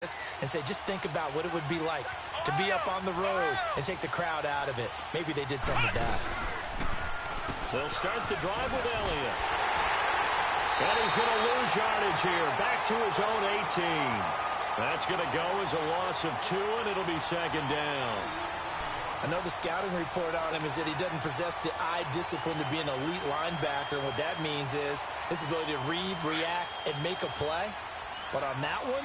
and say, just think about what it would be like to be up on the road and take the crowd out of it. Maybe they did some of that. They'll start the drive with Elliott. And he's going to lose yardage here. Back to his own 18. That's going to go as a loss of 2, and it'll be second down. Another scouting report on him is that he doesn't possess the eye discipline to be an elite linebacker. And what that means is his ability to read, react, and make a play. But on that one,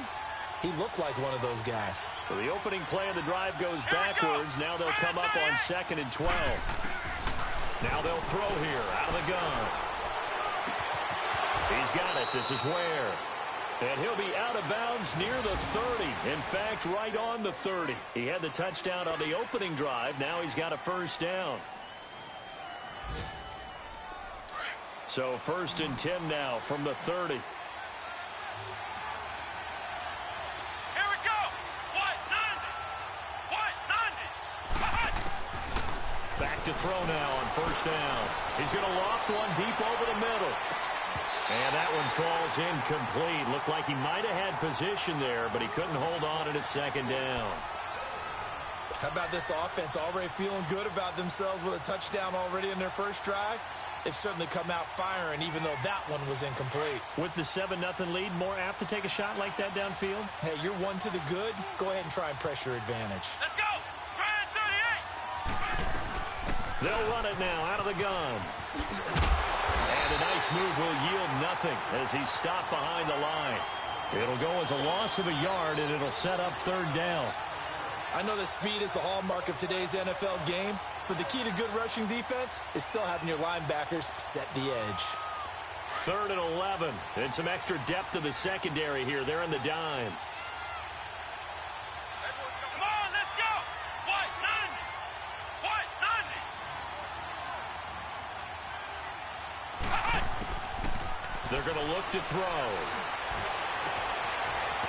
he looked like one of those guys. So the opening play of the drive goes backwards. Now they'll come up on 2nd and 12. Now they'll throw here out of the gun. He's got it. This is Ware. And he'll be out of bounds near the 30. In fact, right on the 30. He had the touchdown on the opening drive. Now he's got a first down. So 1st and 10 now from the 30. Here we go. Back to throw now on 1st down. He's going to loft one deep over the middle. And that one falls incomplete. Looked like he might have had position there, but he couldn't hold on and it's 2nd down. How about this offense already feeling good about themselves with a touchdown already in their first drive? They've certainly come out firing, even though that one was incomplete. With the 7-0 lead, more apt to take a shot like that downfield? Hey, you're one to the good. Go ahead and try and press your advantage. Let's go. Grand 38. They'll run it now out of the gun. And a nice move will yield nothing as he's stopped behind the line. It'll go as a loss of a yard, and it'll set up 3rd down. I know that speed is the hallmark of today's NFL game, but the key to good rushing defense is still having your linebackers set the edge. 3rd and 11, and some extra depth to the secondary here. They're in the dime. Come on, let's go. White 90. White 90. They're going to look to throw.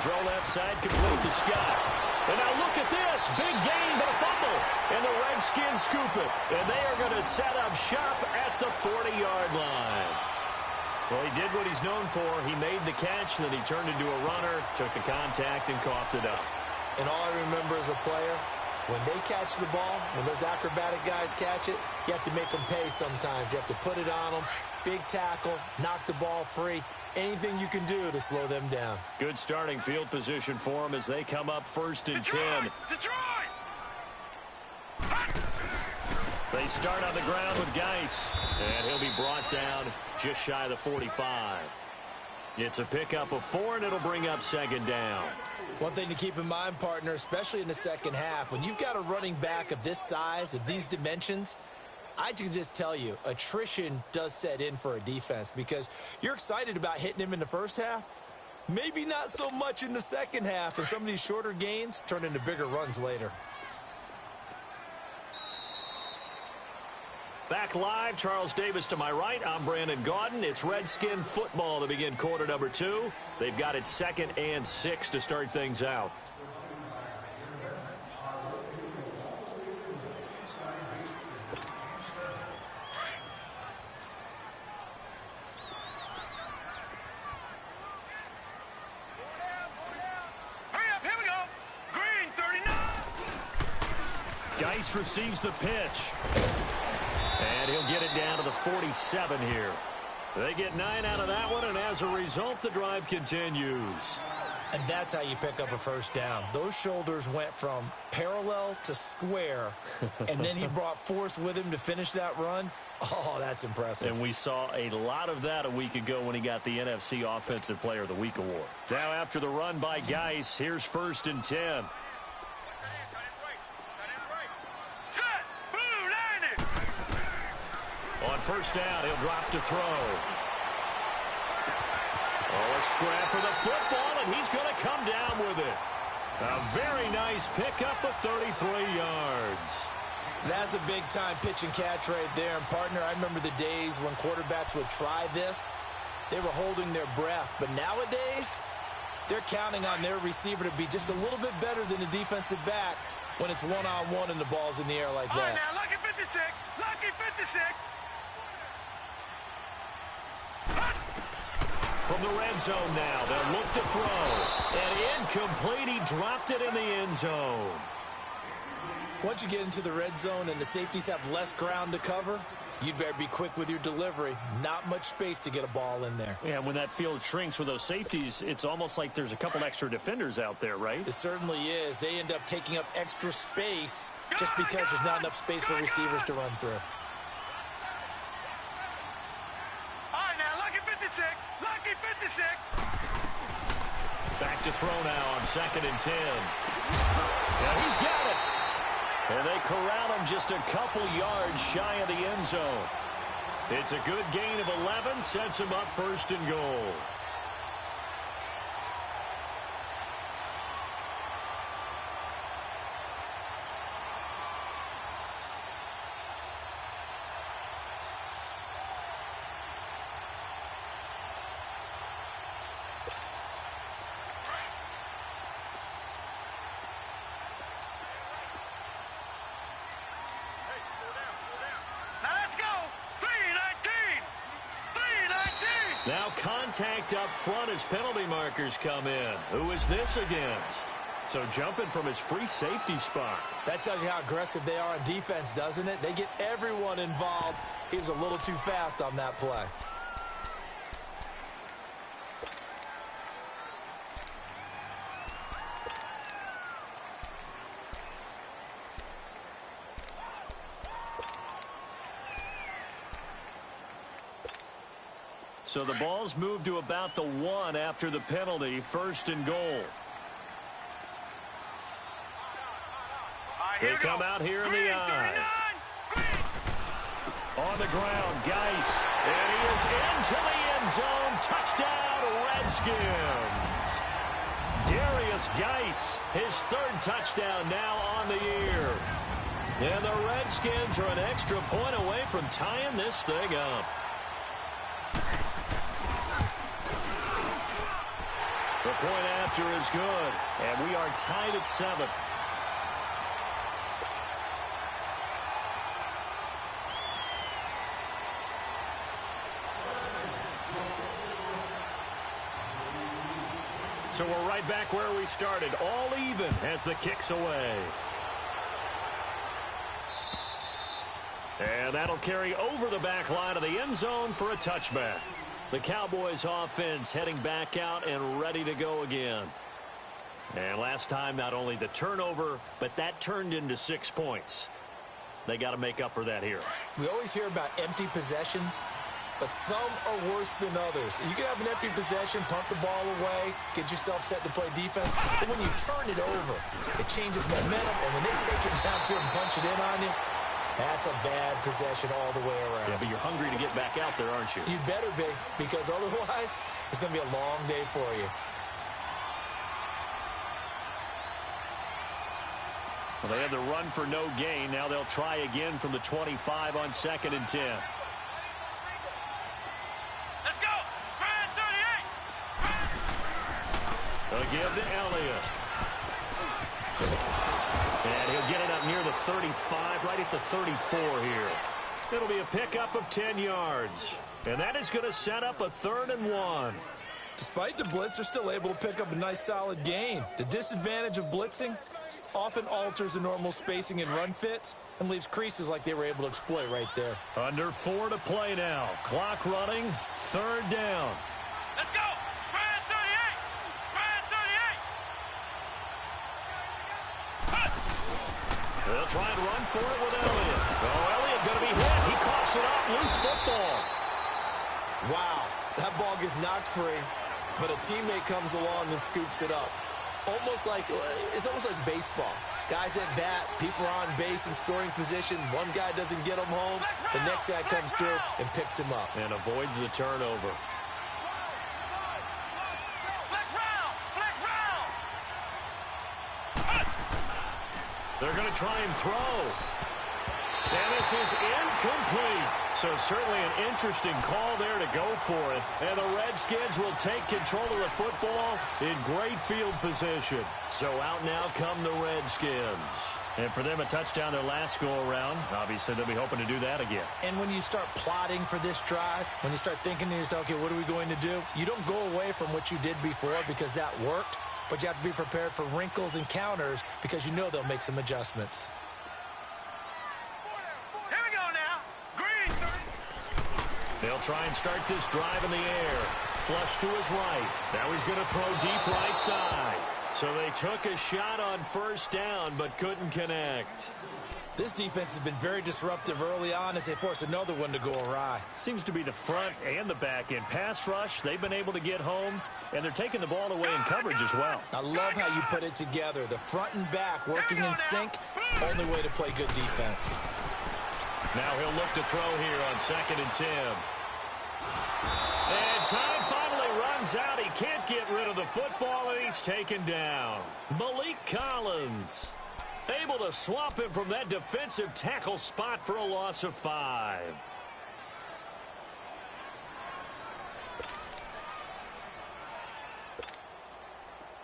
Throw left side, complete to Scott. And now look at this. Big gain, but a fumble. And the Redskins scoop it. And they are going to set up shop at the 40-yard line. Well, he did what he's known for. He made the catch, then he turned into a runner, took the contact, and coughed it up. And all I remember as a player, when they catch the ball, when those acrobatic guys catch it, you have to make them pay sometimes. You have to put it on them. Big tackle, knock the ball free. Anything you can do to slow them down. Good starting field position for them as they come up 1st and 10. Detroit! They start on the ground with Geis, and he'll be brought down just shy of the 45. It's a pickup of 4, and it'll bring up 2nd down. One thing to keep in mind, partner, especially in the second half, when you've got a running back of this size, of these dimensions, I can just tell you, attrition does set in for a defense because you're excited about hitting him in the first half. Maybe not so much in the second half, and some of these shorter gains turn into bigger runs later. Back live, Charles Davis to my right. I'm Brandon Gaudin. It's Redskin football to begin quarter number 2. They've got it 2nd and 6 to start things out. Geis receives the pitch. And he'll get it down to the 47 here. They get 9 out of that one, and as a result, the drive continues. And that's how you pick up a first down. Those shoulders went from parallel to square, and then he brought force with him to finish that run. Oh, that's impressive. And we saw a lot of that a week ago when he got the NFC Offensive Player of the Week award. Now after the run by Geis, here's 1st and 10. On 1st down, he'll drop to throw. Oh, a scrap for the football, and he's going to come down with it. A very nice pickup of 33 yards. That's a big-time pitch and catch right there. And, partner, I remember the days when quarterbacks would try this. They were holding their breath. But nowadays, they're counting on their receiver to be just a little bit better than the defensive back when it's one-on-one and the ball's in the air like that. All right, now, lucky 56. Lucky 56. From the red zone now, they'll look to throw. And incomplete, he dropped it in the end zone. Once you get into the red zone and the safeties have less ground to cover, you'd better be quick with your delivery. Not much space to get a ball in there. Yeah, when that field shrinks with those safeties, it's almost like there's a couple extra defenders out there, right? It certainly is. They end up taking up extra space just because there's not enough space for receivers to run through. All right, now, lucky 56. Lucky 56. Back to throw now on 2nd and 10. Yeah, he's got it. And they corral him just a couple yards shy of the end zone. It's a good gain of 11, sets him up 1st and goal. Now contact up front as penalty markers come in. Who is this against? So jumping from his free safety spot. That tells you how aggressive they are on defense, doesn't it? They get everyone involved. He was a little too fast on that play. So the ball's moved to about the 1 after the penalty, 1st and goal. They come out here in the eye. On the ground, Geis. And he is into the end zone. Touchdown, Redskins. Darius Geis, his 3rd touchdown now on the year. And the Redskins are an extra point away from tying this thing up. The point after is good, and we are tied at 7. So we're right back where we started, all even as the kick's away. And that'll carry over the back line of the end zone for a touchback. The Cowboys offense heading back out and ready to go again. And last time, not only the turnover, but that turned into 6 points. They got to make up for that here. We always hear about empty possessions, but some are worse than others. You can have an empty possession, punt the ball away, get yourself set to play defense. But when you turn it over, it changes momentum. And when they take it down through and punch it in on you, that's a bad possession all the way around. Yeah, but you're hungry to get back out there, aren't you? You better be, because otherwise it's going to be a long day for you. Well, they had the run for no gain. Now they'll try again from the 25 on 2nd and 10. Let's go. Brian 38. They'll give to Elliott. And he'll get it up near the 35, right at the 34 here. It'll be a pickup of 10 yards. And that is going to set up a 3rd and 1. Despite the blitz, they're still able to pick up a nice solid gain. The disadvantage of blitzing often alters the normal spacing and run fits and leaves creases like they were able to exploit right there. Under 4 to play now. Clock running, 3rd down. Let's go. Brian 38. Brian 38. They'll try and run for it with Elliott. Oh, Elliott going to be hit. He coughs it up. Loose football. Wow, that ball gets knocked free, but a teammate comes along and scoops it up. It's almost like baseball. Guys at bat, people are on base in scoring position. One guy doesn't get him home. The next guy comes through and picks him up. And avoids the turnover. They're going to try and throw. And this is incomplete. So certainly an interesting call there to go for it. And the Redskins will take control of the football in great field position. So out now come the Redskins. And for them, a touchdown their last go-around. Obviously, they'll be hoping to do that again. And when you start plotting for this drive, when you start thinking to yourself, okay, what are we going to do? You don't go away from what you did before because that worked, but you have to be prepared for wrinkles and counters because you know they'll make some adjustments. Here we go now. Green. They'll try and start this drive in the air. Flush to his right. Now he's going to throw deep right side. So they took a shot on first down, but couldn't connect. This defense has been very disruptive early on as they force another one to go awry. Seems to be the front and the back end. Pass rush, they've been able to get home, and they're taking the ball away in coverage as well. I love how you put it together. The front and back working in sync, only way to play good defense. Now he'll look to throw here on 2nd and 10. And time finally runs out. He can't get rid of the football, and he's taken down. Malik Collins able to swap him from that defensive tackle spot for a loss of 5.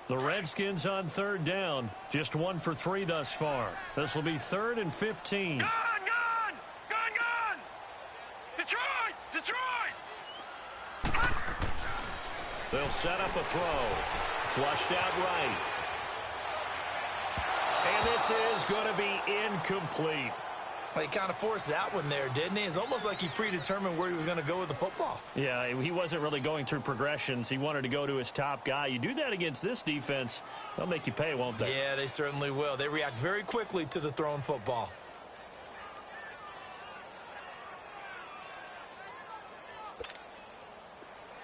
The Redskins on 3rd down. Just 1 for 3 thus far. This will be 3rd and 15. Gone! Detroit! They'll set up a throw. Flushed out right. And this is going to be incomplete. Well, he kind of forced that one there, didn't he? It's almost like he predetermined where he was going to go with the football. Yeah, he wasn't really going through progressions. He wanted to go to his top guy. You do that against this defense, they'll make you pay, won't they? Yeah, they certainly will. They react very quickly to the thrown football.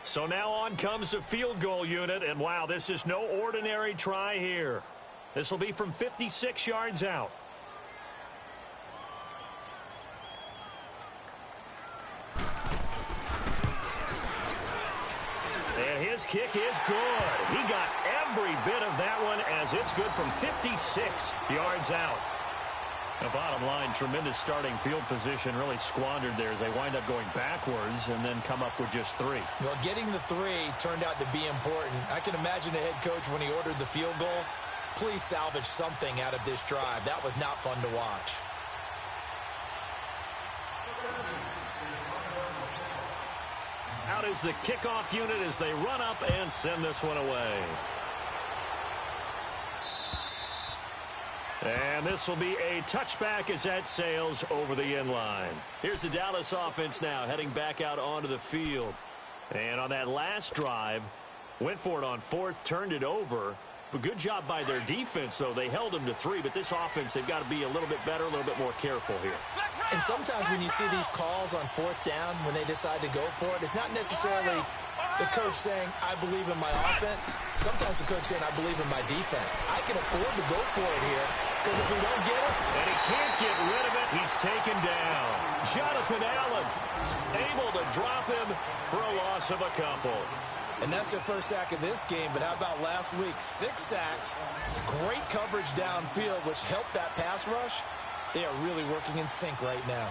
So now on comes the field goal unit, and wow, this is no ordinary try here. This will be from 56 yards out. And his kick is good. He got every bit of that one as it's good from 56 yards out. The bottom line, tremendous starting field position, really squandered there as they wind up going backwards and then come up with just 3. Well, getting the 3 turned out to be important. I can imagine the head coach when he ordered the field goal. Please salvage something out of this drive. That was not fun to watch. Out is the kickoff unit as they run up and send this one away. And this will be a touchback as that sails over the end line. Here's the Dallas offense now heading back out onto the field. And on that last drive, went for it on 4th, turned it over. But good job by their defense, though. They held them to 3, but this offense, they've got to be a little bit better, a little bit more careful here. And sometimes when you see these calls on 4th down, when they decide to go for it, it's not necessarily the coach saying, I believe in my offense. Sometimes the coach saying, I believe in my defense. I can afford to go for it here, because if we don't get it, and he can't get rid of it, he's taken down. Jonathan Allen able to drop him for a loss of a couple. And that's their first sack of this game, but how about last week? 6 sacks, great coverage downfield, which helped that pass rush. They are really working in sync right now.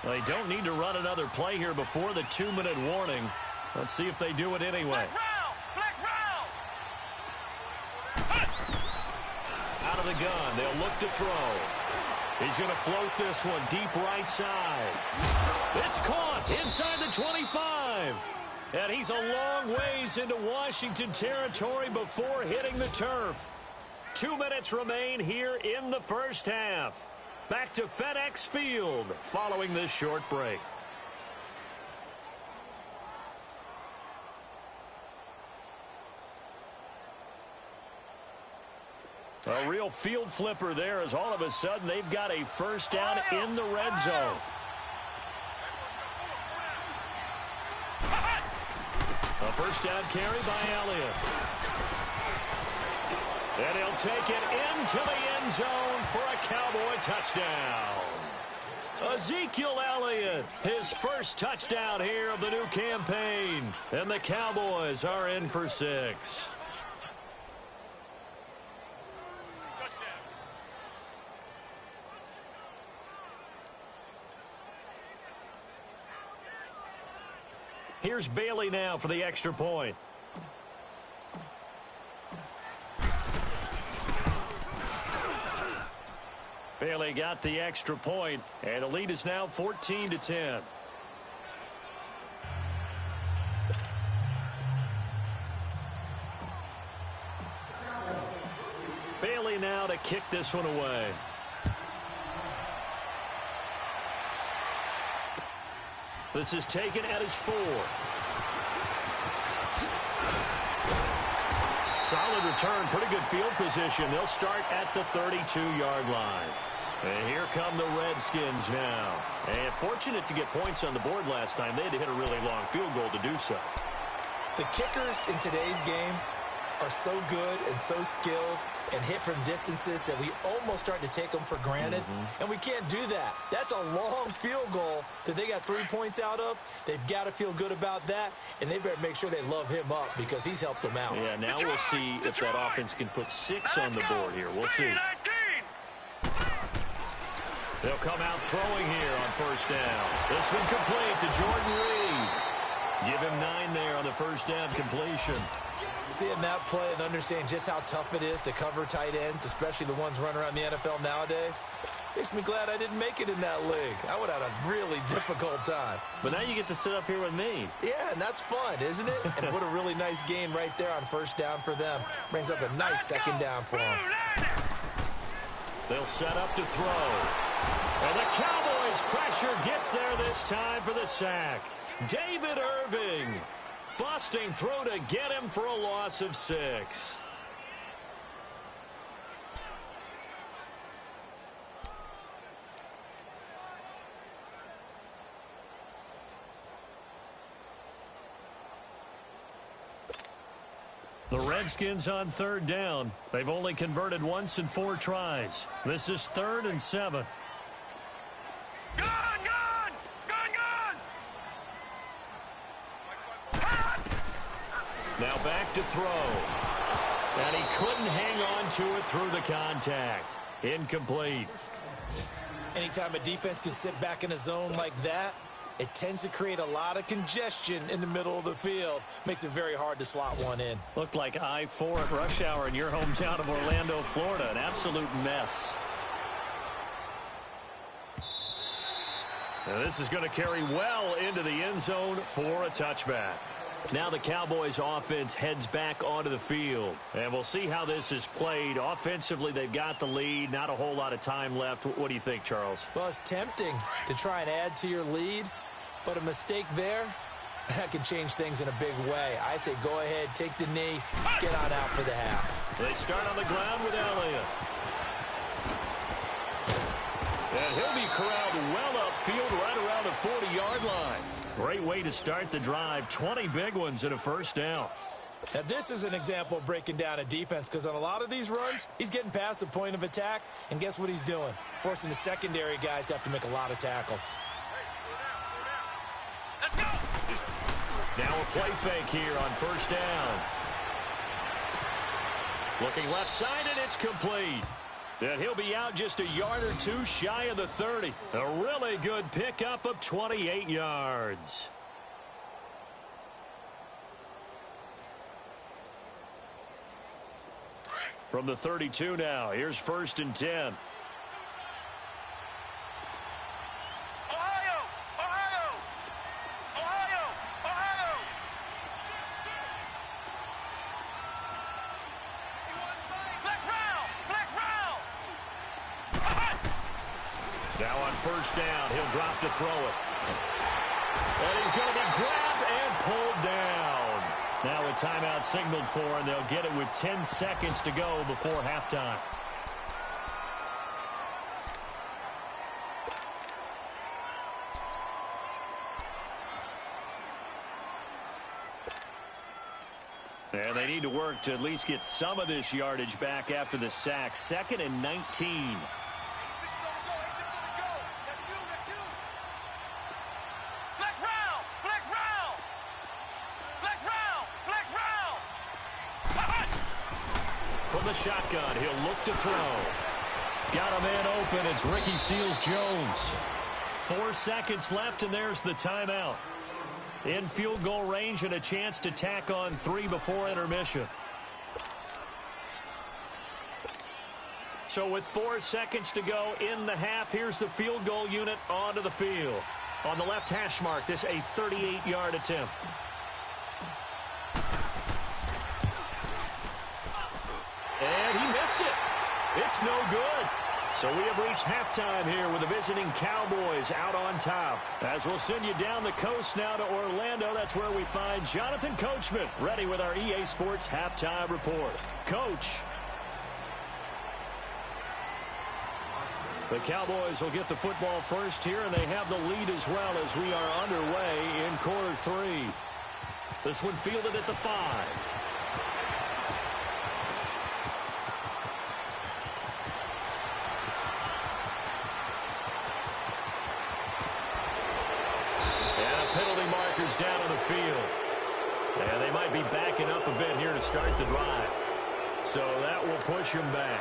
Well, they don't need to run another play here before the 2-minute warning. Let's see if they do it anyway. Flex round! Out of the gun, they'll look to throw. He's going to float this one deep right side. It's caught inside the 25. And he's a long ways into Washington territory before hitting the turf. 2 minutes remain here in the first half. Back to FedEx Field following this short break. A real field flipper there as all of a sudden they've got a first down in the red zone. A first down carry by Elliott. And he'll take it into the end zone for a Cowboy touchdown. Ezekiel Elliott, his first touchdown here of the new campaign. And the Cowboys are in for 6. Here's Bailey now for the extra point. Bailey got the extra point, and the lead is now 14-10. Bailey now to kick this one away. This is taken at his 4. Solid return, pretty good field position. They'll start at the 32-yard line. And here come the Redskins now. And fortunate to get points on the board last time. They had to hit a really long field goal to do so. The kickers in today's game are so good and so skilled and hit from distances that we almost start to take them for granted. And we can't do that. That's a long field goal that they got 3 points out of. They've got to feel good about that, and they better make sure they love him up because he's helped them out. Yeah, now we'll see if that offense can put 6 on the board here. We'll see. They'll come out throwing here on first down. This one complete to Jordan Reed. Give him 9 there on the first down completion. Seeing that play and understanding just how tough it is to cover tight ends, especially the ones running around the NFL nowadays, makes me glad I didn't make it in that league. I would have had a really difficult time. But now you get to sit up here with me. Yeah, and that's fun, isn't it? And what a really nice game right there on first down for them. Brings up a nice second down for them. They'll set up to throw. And the Cowboys' pressure gets there this time for the sack. David Irving busting through to get him for a loss of 6. The Redskins on third down. They've only converted once in 4 tries. This is 3rd and 7. Gun! Now back to throw. And he couldn't hang on to it through the contact. Incomplete. Anytime a defense can sit back in a zone like that, it tends to create a lot of congestion in the middle of the field. Makes it very hard to slot one in. Looked like I-4 at rush hour in your hometown of Orlando, Florida. An absolute mess. And this is going to carry well into the end zone for a touchback. Now the Cowboys offense heads back onto the field. And we'll see how this is played. Offensively, they've got the lead. Not a whole lot of time left. What do you think, Charles? Well, it's tempting to try and add to your lead, but a mistake there, that can change things in a big way. I say go ahead, take the knee, get on out for the half. They start on the ground with Elliott. And he'll be corralled well upfield right around the 40-yard line. Great way to start the drive. 20 big ones and a first down. Now, this is an example of breaking down a defense because on a lot of these runs, he's getting past the point of attack, and guess what he's doing? Forcing the secondary guys to have to make a lot of tackles. Let's go! Now a play fake here on first down. Looking left side, and it's complete. And he'll be out just a yard or 2 shy of the 30. A really good pickup of 28 yards. From the 32 now, here's 1st and 10. Now on first down, he'll drop to throw it. And he's going to be grabbed and pulled down. Now a timeout signaled for, and they'll get it with 10 seconds to go before halftime. And they need to work to at least get some of this yardage back after the sack. 2nd and 19. From the shotgun, he'll look to throw. Got a man open. It's Ricky Seals-Jones. 4 seconds left, and there's the timeout. In field goal range and a chance to tack on 3 before intermission. So with 4 seconds to go in the half, here's the field goal unit onto the field. On the left hash mark, this a 38-yard attempt. And he missed it. It's no good. So we have reached halftime here with the visiting Cowboys out on top. As we'll send you down the coast now to Orlando, that's where we find Jonathan Coachman ready with our EA Sports halftime report. Coach. The Cowboys will get the football first here, and they have the lead as well as we are underway in quarter 3. This one fielded at the 5. Down on the field. And they might be backing up a bit here to start the drive. So that will push him back.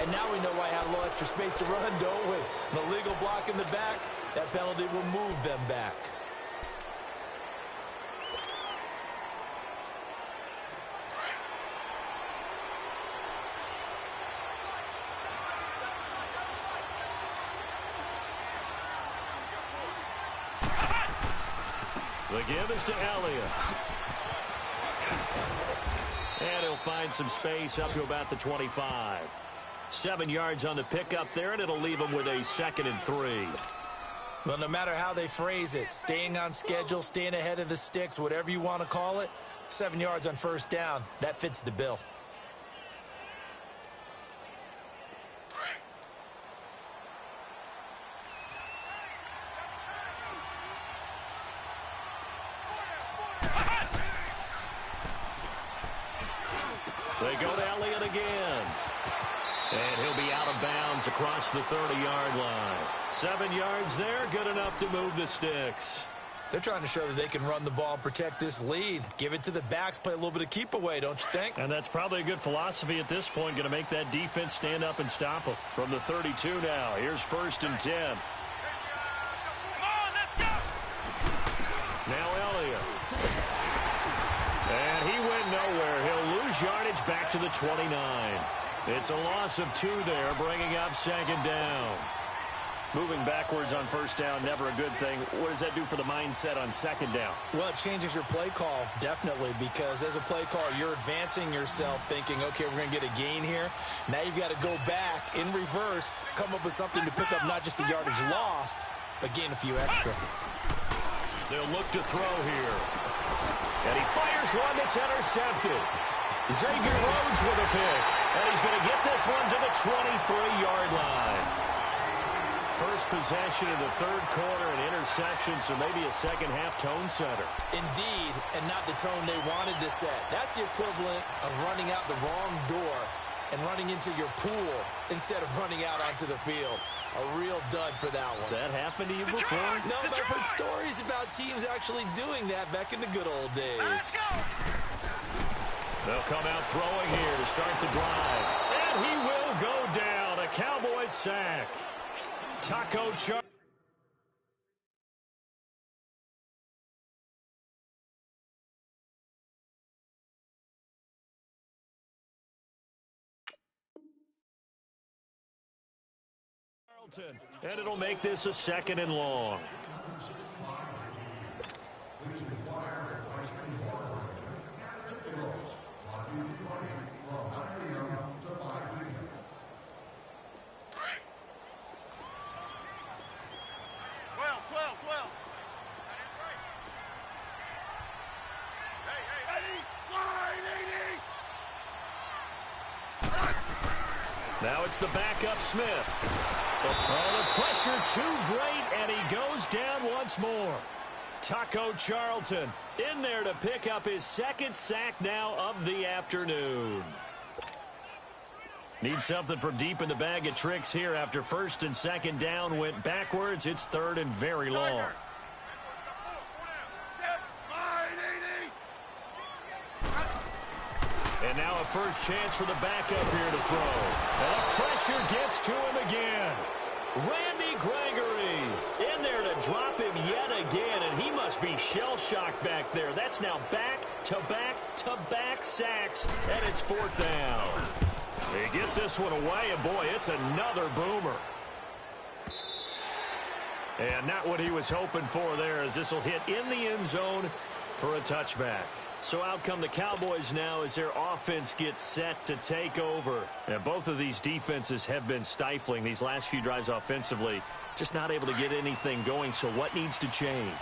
And now we know why I had a little extra space to run, don't we? An illegal block in the back. That penalty will move them back. The give is to Elliott. And he'll find some space up to about the 25. 7 yards on the pickup there, and it'll leave him with a 2nd and 3. Well, no matter how they phrase it, staying on schedule, staying ahead of the sticks, whatever you want to call it, 7 yards on first down, that fits the bill. They go to Elliott again. And he'll be out of bounds across the 30-yard line. 7 yards there, good enough to move the sticks. They're trying to show that they can run the ball and protect this lead. Give it to the backs, play a little bit of keep away, don't you think? And that's probably a good philosophy at this point, going to make that defense stand up and stop them. From the 32 now, here's 1st and 10. Come on, let's go! Now Elliott. And he went nowhere. He'll lose yardage back to the 29. It's a loss of 2 there, bringing up 2nd down. Moving backwards on first down, never a good thing. What does that do for the mindset on 2nd down? Well, it changes your play call, definitely, because as a play call, you're advancing yourself thinking, okay, we're going to get a gain here. Now you've got to go back in reverse, come up with something to pick up not just the yardage lost, but gain a few extra. They'll look to throw here. And he fires one that's intercepted. Xavier Rhodes with a pick. And he's going to get this one to the 23-yard line. First possession in the 3rd quarter, an interception, so maybe a second-half tone setter. Indeed, and not the tone they wanted to set. That's the equivalent of running out the wrong door and running into your pool instead of running out onto the field. A real dud for that one. Has that happened to you before? No, but I've heard stories about teams actually doing that back in the good old days. Let's go! They'll come out throwing here to start the drive. And he will go down. A Cowboys sack. Taco Charlton. And it'll make this a 2nd and long. Now it's the backup Smith. Oh, the pressure too great, and he goes down once more. Taco Charlton in there to pick up his 2nd sack now of the afternoon. Need something from deep in the bag of tricks here after 1st and 2nd down went backwards. It's 3rd and very long. And now a first chance for the backup here to throw. And the pressure gets to him again. Randy Gregory in there to drop him yet again, and he must be shell-shocked back there. That's now back-to-back-to-back sacks, and it's 4th down. He gets this one away, and boy, it's another boomer. And not what he was hoping for there, as this will hit in the end zone for a touchback. So out come the Cowboys now as their offense gets set to take over. And both of these defenses have been stifling these last few drives offensively. Just not able to get anything going, so what needs to change?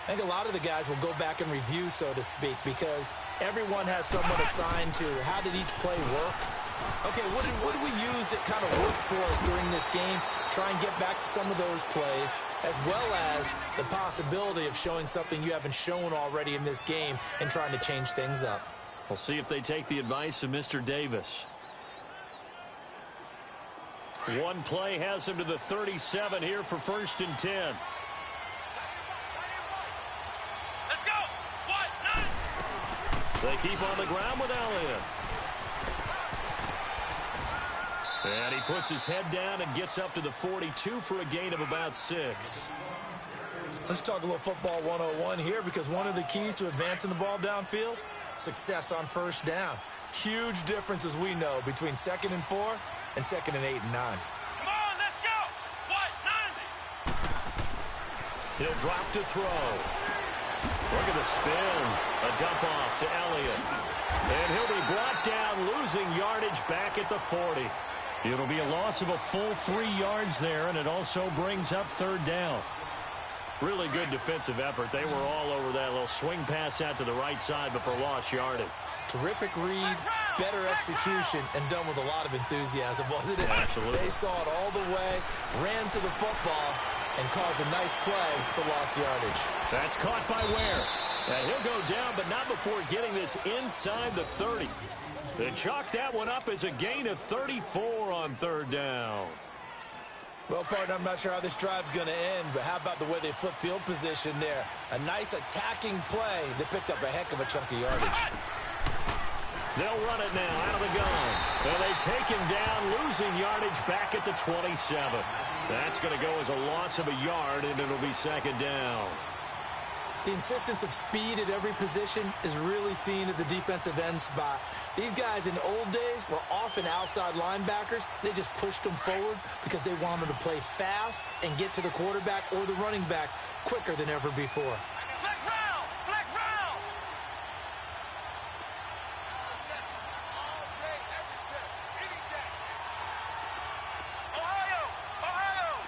I think a lot of the guys will go back and review, so to speak, because everyone has someone assigned to how did each play work. Okay, what did we use that kind of worked for us during this game? Try and get back to some of those plays, as well as the possibility of showing something you haven't shown already in this game and trying to change things up. We'll see if they take the advice of Mr. Davis. One play has him to the 37 here for 1st and 10. Let's go. What? 9. They keep on the ground with Elliott. And he puts his head down and gets up to the 42 for a gain of about 6. Let's talk a little football 101 here, because one of the keys to advancing the ball downfield, success on 1st down. Huge difference, as we know, between 2nd and 4 and 2nd and 8 and 9. Come on, let's go. What? 90. He'll drop to throw. Look at the spin. A dump off to Elliott. And he'll be brought down, losing yardage back at the 40. It'll be a loss of a full 3 yards there, and it also brings up 3rd down. Really good defensive effort. They were all over that little swing pass out to the right side, but for lost yardage. Terrific read, better execution, and done with a lot of enthusiasm, wasn't it? Absolutely. They saw it all the way, ran to the football, and caused a nice play for lost yardage. That's caught by Ware. And he'll go down, but not before getting this inside the 30. They chalk that one up as a gain of 34 on 3rd down. Well, partner, I'm not sure how this drive's going to end, but how about the way they flip field position there? A nice attacking play that picked up a heck of a chunk of yardage. They'll run it now out of the gun. And they take him down, losing yardage back at the 27. That's going to go as a loss of a yard, and it'll be 2nd down. The insistence of speed at every position is really seen at the defensive end spot. These guys in old days were often outside linebackers. They just pushed them forward because they wanted to play fast and get to the quarterback or the running backs quicker than ever before. Flex round. Flex round. Ohio. Ohio.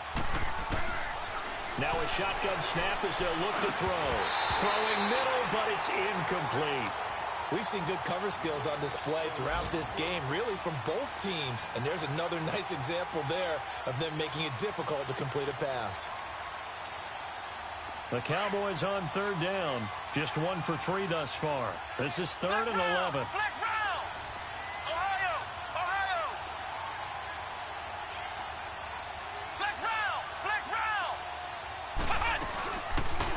Now a shotgun snap as they'll look to throw. Throwing middle, but it's incomplete. We've seen good cover skills on display throughout this game, really from both teams. And there's another nice example there of them making it difficult to complete a pass. The Cowboys on 3rd down. Just 1 for 3 thus far. This is 3rd and 11. Flex round. Ohio. Ohio. Flex round. Flex round.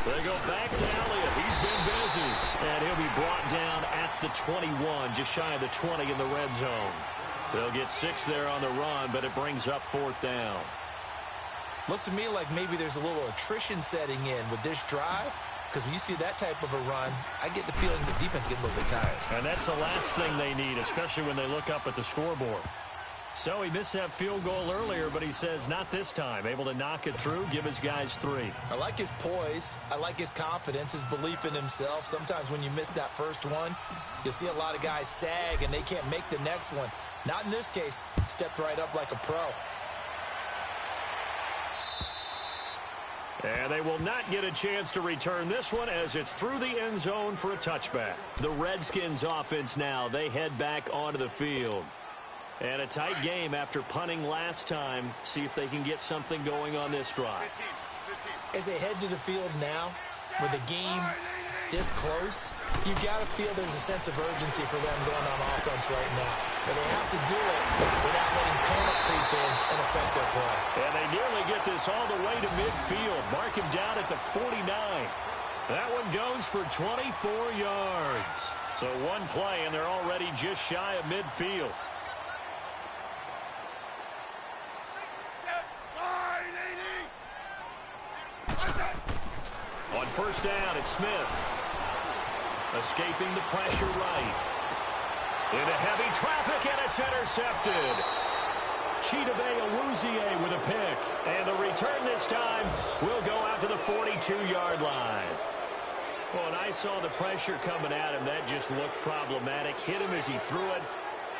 They go back to Elliott. He's been busy. And he'll be brought down at the 21, just shy of the 20 in the red zone. They'll get 6 there on the run, but it brings up 4th down. Looks to me like maybe there's a little attrition setting in with this drive, because when you see that type of a run, I get the feeling the defense gets a little bit tired. And that's the last thing they need, especially when they look up at the scoreboard. So he missed that field goal earlier, but he says not this time. Able to knock it through, give his guys 3. I like his poise. I like his confidence, his belief in himself. Sometimes when you miss that first one, you'll see a lot of guys sag and they can't make the next one. Not in this case. Stepped right up like a pro. And they will not get a chance to return this one as it's through the end zone for a touchback. The Redskins offense now, they head back onto the field. And a tight game after punting last time. See if they can get something going on this drive. As they head to the field now, with the game this close, you've got to feel there's a sense of urgency for them going on offense right now. But they have to do it without letting panic creep in and affect their play. And they nearly get this all the way to midfield. Mark him down at the 49. That one goes for 24 yards. So one play, and they're already just shy of midfield. On first down. It's Smith. Escaping the pressure right. Into heavy traffic, and it's intercepted. Chidobe Awuzie with a pick. And the return this time will go out to the 42-yard line. Well, and I saw the pressure coming at him. That just looked problematic. Hit him as he threw it,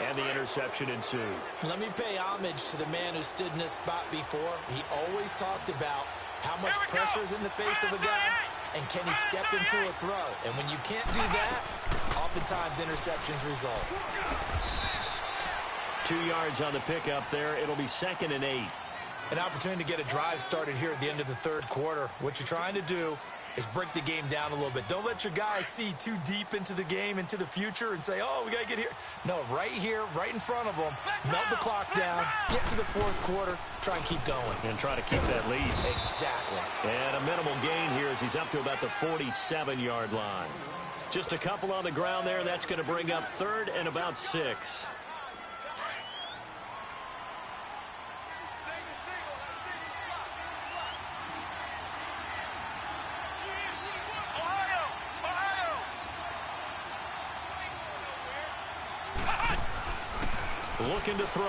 and the interception ensued. Let me pay homage to the man who stood in this spot before. He always talked about how much pressure is in the face of a guy, and can he step into a throw? And when you can't do that, oftentimes interceptions result. 2 yards on the pickup there. It'll be 2nd and 8. An opportunity to get a drive started here at the end of the third quarter. What you're trying to do is break the game down a little bit. Don't let your guys see too deep into the game, into the future, and say, oh, we got to get here. No, right here, right in front of them, melt the clock down, get to the fourth quarter, try and keep going. And try to keep that lead. Exactly. And a minimal gain here as he's up to about the 47-yard line. Just a couple on the ground there. That's going to bring up 3rd and about 6. Looking to throw.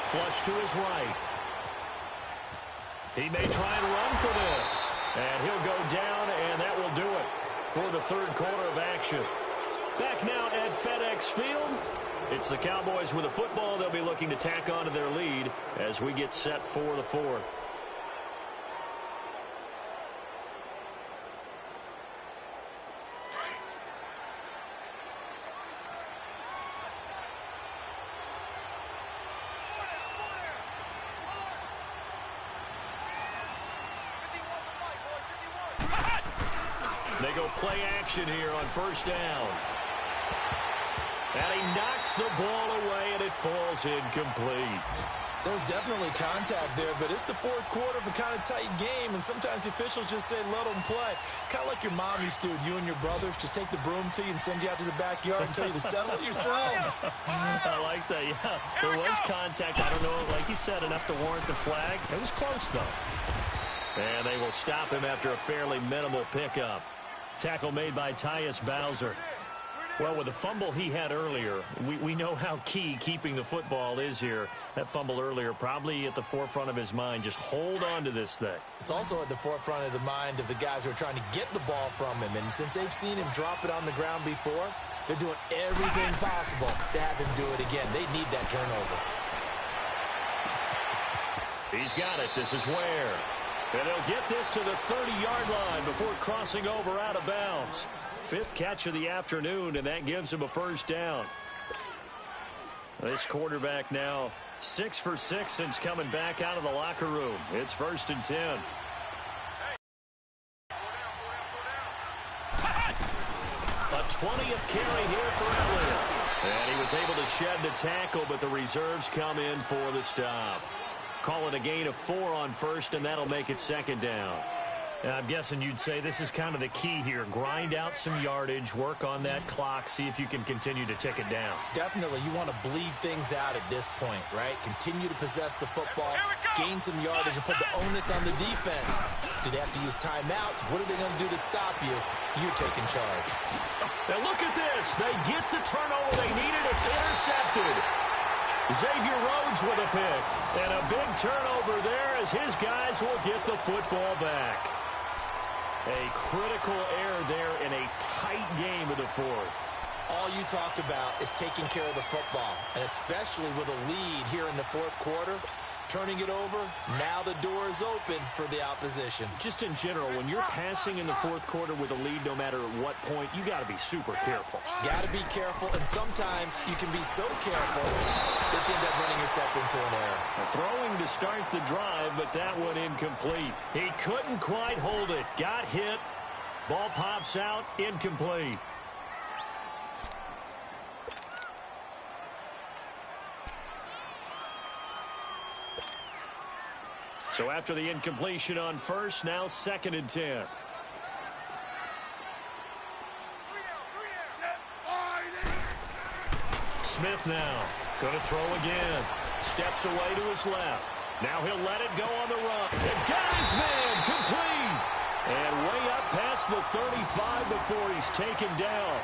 Flush to his right. He may try and run for this. And he'll go down, and that will do it for the third quarter of action. Back now at FedEx Field. It's the Cowboys with a football. They'll be looking to tack on to their lead as we get set for the fourth. They go play action here on first down. And he knocks the ball away, and it falls incomplete. There's definitely contact there, but it's the fourth quarter of a kind of tight game, and sometimes the officials just say, let them play. Kind of like your mom used to with you and your brothers. Just take the broom to you and send you out to the backyard and tell you to settle it yourselves. I like that, yeah. There was contact. I don't know, like you said, enough to warrant the flag. It was close, though. And they will stop him after a fairly minimal pickup. Tackle made by Tyus Bowser. Well, with the fumble he had earlier, we know how key keeping the football is here. That fumble earlier probably at the forefront of his mind. Just hold on to this thing. It's also at the forefront of the mind of the guys who are trying to get the ball from him. And since they've seen him drop it on the ground before, they're doing everything possible to have him do it again. They need that turnover. He's got it. This is Ware. And he'll get this to the 30-yard line before crossing over out of bounds. 5th catch of the afternoon, and that gives him a first down. This quarterback now 6 for 6 since coming back out of the locker room. It's 1st and 10. A 20th carry here for Elliott. And he was able to shed the tackle, but the reserves come in for the stop. Call it a gain of 4 on first, and that'll make it 2nd down. I'm guessing you'd say this is kind of the key here. Grind out some yardage, work on that clock, see if you can continue to tick it down. Definitely. You want to bleed things out at this point, right? Continue to possess the football, gain some yardage, and put the onus on the defense. Do they have to use timeouts? What are they going to do to stop you? You're taking charge. Now look at this. They get the turnover they needed. It's intercepted. Xavier Rhodes with a pick. And a big turnover there as his guys will get the football back. A critical error there in a tight game of the fourth. All you talk about is taking care of the football, and especially with a lead here in the fourth quarter, turning it over, now the door is open for the opposition. Just in general, when you're passing in the fourth quarter with a lead, no matter at what point, you got to be super careful. Got to be careful, and sometimes you can be so careful that you end up running yourself into an error. Throwing to start the drive, but that one incomplete. He couldn't quite hold it. Got hit. Ball pops out. Incomplete. So after the incompletion on first, now 2nd and 10. Smith now going to throw again. Steps away to his left. Now he'll let it go on the run. And got his man complete. And way up past the 35 before he's taken down.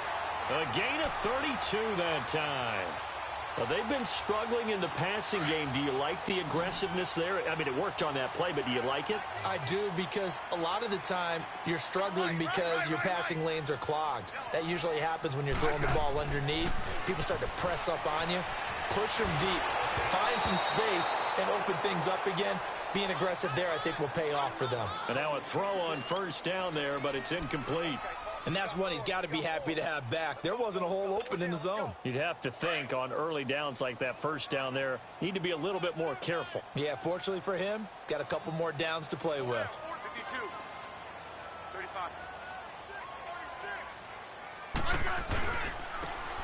A gain of 32 that time. Well, they've been struggling in the passing game. Do you like the aggressiveness there? I mean, it worked on that play, but do you like it? I do, because a lot of the time you're struggling because your passing lanes are clogged. That usually happens when you're throwing the ball underneath. People start to press up on you. Push them deep. Find some space and open things up again. Being aggressive there, I think, will pay off for them. And now a throw on first down there, but it's incomplete. And that's one he's got to be happy to have back. There wasn't a hole open in the zone. You'd have to think on early downs like that first down there, need to be a little bit more careful. Yeah, fortunately for him, got a couple more downs to play with. 52. 35.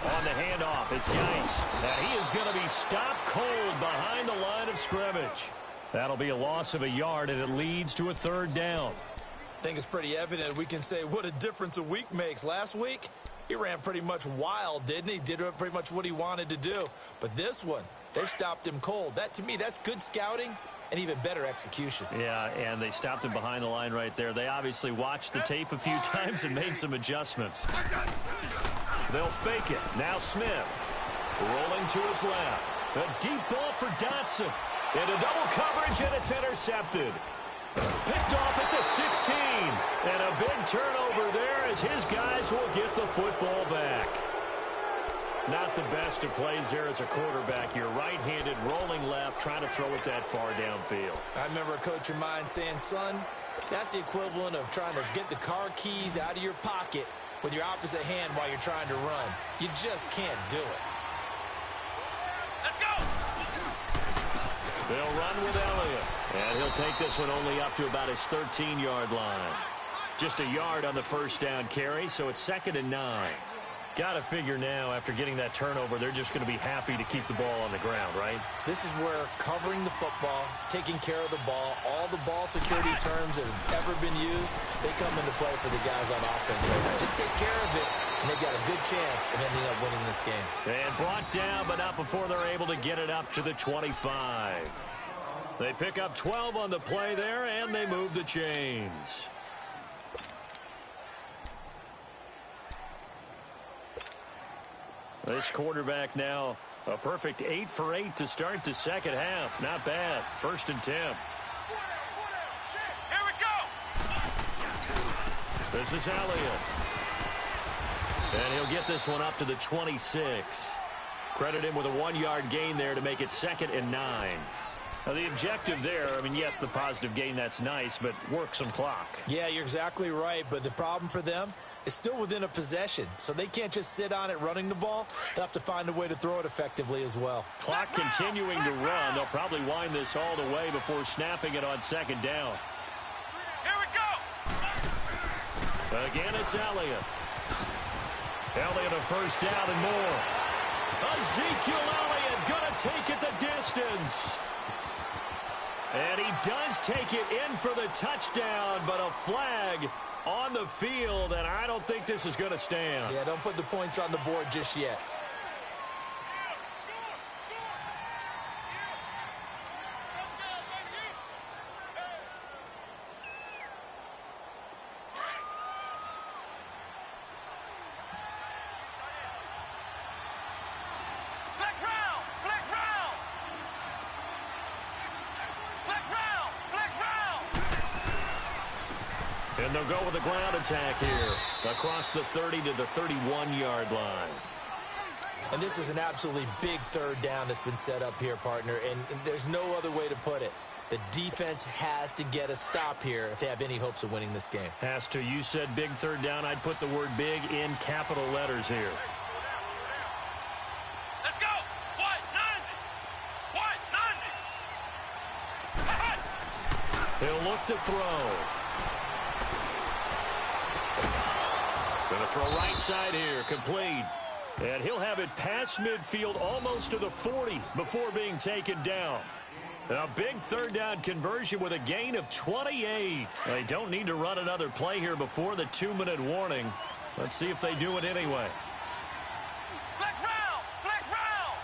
On the handoff, it's Geis. And he is going to be stopped cold behind the line of scrimmage. That'll be a loss of a yard, and it leads to a third down. I think it's pretty evident we can say what a difference a week makes. Last week, he ran pretty much wild, didn't he? Did pretty much what he wanted to do. But this one, they stopped him cold. That, to me, that's good scouting and even better execution. Yeah, and they stopped him behind the line right there. They obviously watched the tape a few times and made some adjustments. They'll fake it. Now Smith rolling to his left. A deep ball for Dotson. Into double coverage, and it's intercepted. Picked off at the 16. And a big turnover there as his guys will get the football back. Not the best of plays there as a quarterback. You're right-handed, rolling left, trying to throw it that far downfield. I remember a coach of mine saying, son, that's the equivalent of trying to get the car keys out of your pocket with your opposite hand while you're trying to run. You just can't do it. Let's go! They'll run with Elliott. And he'll take this one only up to about his 13-yard line. Just a yard on the first down carry, so it's 2nd and 9. Got to figure now, after getting that turnover, they're just going to be happy to keep the ball on the ground, right? This is where covering the football, taking care of the ball, all the ball security terms that have ever been used, they come into play for the guys on offense right now. Just take care of it, and they've got a good chance of ending up winning this game. And brought down, but not before they're able to get it up to the 25. They pick up 12 on the play there, and they move the chains. This quarterback now a perfect 8 for 8 to start the second half. Not bad. 1st and 10. Here we go! This is Elliott. And he'll get this one up to the 26. Credit him with a 1-yard gain there to make it 2nd and 9. Now, the objective there, I mean, yes, the positive gain, that's nice, but work some clock. Yeah, you're exactly right, but the problem for them is still within a possession, so they can't just sit on it running the ball. They'll have to find a way to throw it effectively as well. Clock continuing to run. They'll probably wind this all the way before snapping it on 2nd down. Here we go! Again, it's Elliott. Elliott a first down and more. Ezekiel Elliott going to take it the distance. And he does take it in for the touchdown, but a flag on the field, and I don't think this is going to stand. Yeah, don't put the points on the board just yet. And they'll go with a ground attack here across the 30 to the 31-yard line. And this is an absolutely big third down that's been set up here, partner, and there's no other way to put it. The defense has to get a stop here if they have any hopes of winning this game. Has to. You said big third down. I'd put the word big in capital letters here. Let's go! White 90! White 90! He'll look to throw. Going to throw right side here, complete. And he'll have it past midfield almost to the 40 before being taken down. A big third down conversion with a gain of 28. They don't need to run another play here before the 2-minute warning. Let's see if they do it anyway. Flex round! Flex round!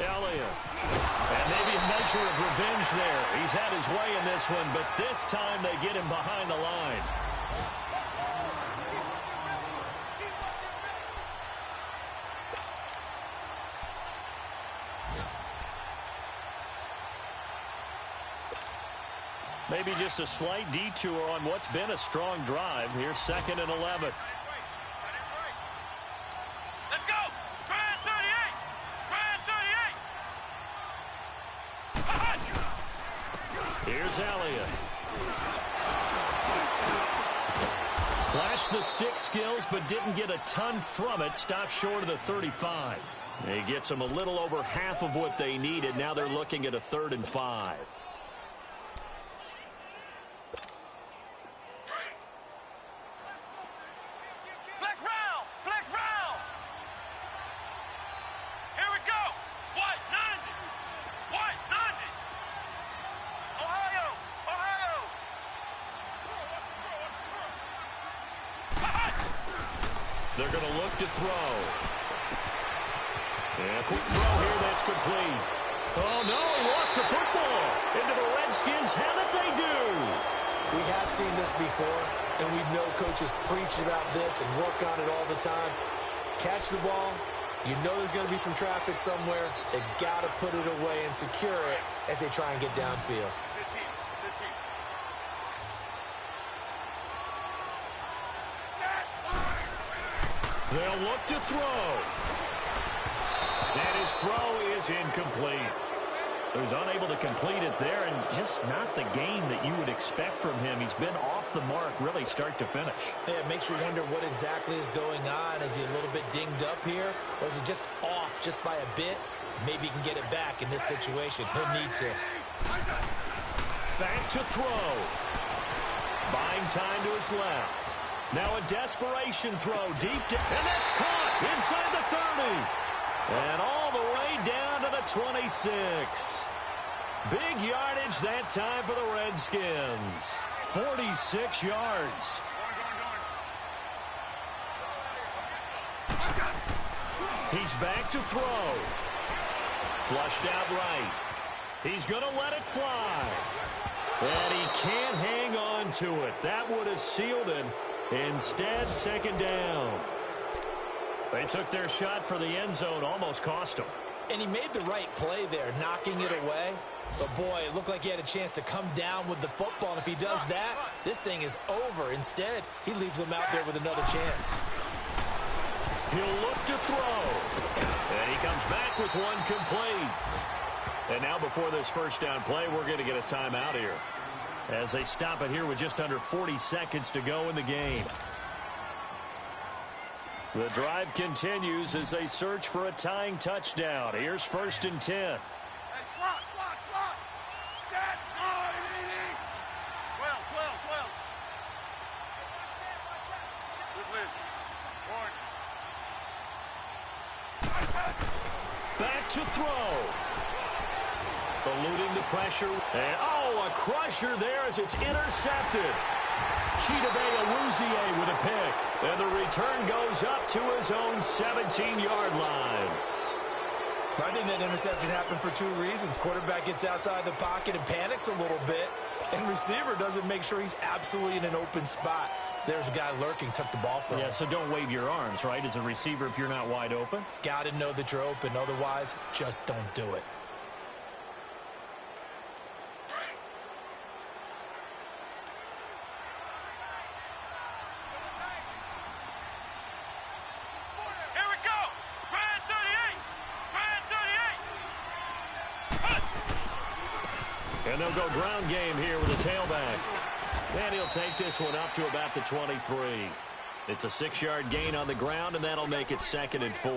Elliott. And maybe a nice measure of revenge there. He's had his way in this one, but this time they get him behind the line. Maybe just a slight detour on what's been a strong drive. Here's 2nd and 11. Let's go! Try and 38! Try and 38! Here's Elliott. Flashed the stick skills, but didn't get a ton from it. Stopped short of the 35. He gets them a little over half of what they needed. Now they're looking at a 3rd and 5. They're going to look to throw. And a quick throw here that's complete. Oh, no, he lost the football into the Redskins. How did they do? We have seen this before, and we know coaches preach about this and work on it all the time. Catch the ball. You know there's going to be some traffic somewhere. They got to put it away and secure it as they try and get downfield. They'll look to throw. And his throw is incomplete. So he's unable to complete it there, and just not the game that you would expect from him. He's been off the mark really start to finish. Yeah, it makes you wonder what exactly is going on. Is he a little bit dinged up here, or is he just off just by a bit? Maybe he can get it back in this situation. He'll need to. Back to throw. Buying time to his left. Now a desperation throw deep down. And that's caught inside the 30. And all the way down to the 26. Big yardage that time for the Redskins. 46 yards. He's back to throw. Flushed out right. He's going to let it fly. And he can't hang on to it. That would have sealed it. Instead, 2nd down. They took their shot for the end zone, almost cost them. And he made the right play there, knocking it away. But, boy, it looked like he had a chance to come down with the football. And if he does that, this thing is over. Instead, he leaves him out there with another chance. He'll look to throw. And he comes back with one complete. And now before this first down play, we're going to get a timeout here, as they stop it here with just under 40 seconds to go in the game. The drive continues as they search for a tying touchdown. Here's 1st and 10. Hey, slot. Set. Oh, easy. 12. Good listen. Orange. Back to throw. Eluding the pressure. And, a crusher there as it's intercepted. Chidobe Awuzie with a pick. And the return goes up to his own 17-yard line. I think that interception happened for 2 reasons. Quarterback gets outside the pocket and panics a little bit. And receiver doesn't make sure he's absolutely in an open spot. So there's a guy lurking, took the ball from him. Yeah, so don't wave your arms, right, as a receiver if you're not wide open. Got to know that you're open. Otherwise, just don't do it. And they'll go ground game here with a tailback. And he'll take this one up to about the 23. It's a 6-yard gain on the ground, and that'll make it 2nd and 4.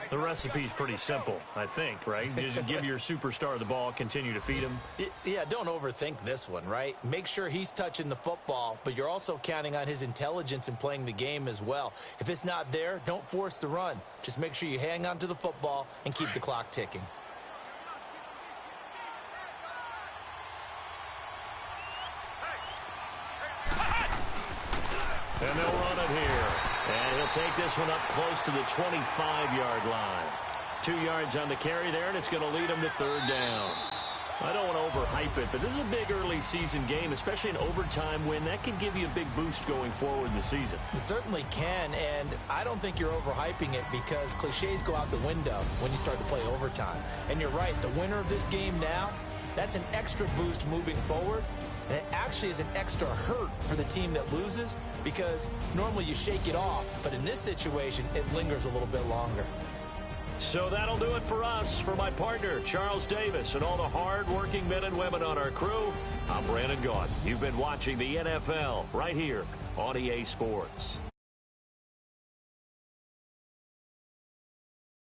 The recipe's pretty simple, I think, right? Just give your superstar the ball, continue to feed him. Yeah, don't overthink this one, right? Make sure he's touching the football, but you're also counting on his intelligence in playing the game as well. If it's not there, don't force the run. Just make sure you hang on to the football and keep the clock ticking. And they'll run it here. And he'll take this one up close to the 25-yard line. 2 yards on the carry there, and it's going to lead him to 3rd down. I don't want to overhype it, but this is a big early season game, especially an overtime win. That can give you a big boost going forward in the season. It certainly can, and I don't think you're overhyping it because cliches go out the window when you start to play overtime. And you're right, the winner of this game now, that's an extra boost moving forward, and it actually is an extra hurt for the team that loses because normally you shake it off, but in this situation, it lingers a little bit longer. So that'll do it for us. For my partner, Charles Davis, and all the hard-working men and women on our crew, I'm Brandon Gaudin. You've been watching the NFL right here on EA Sports.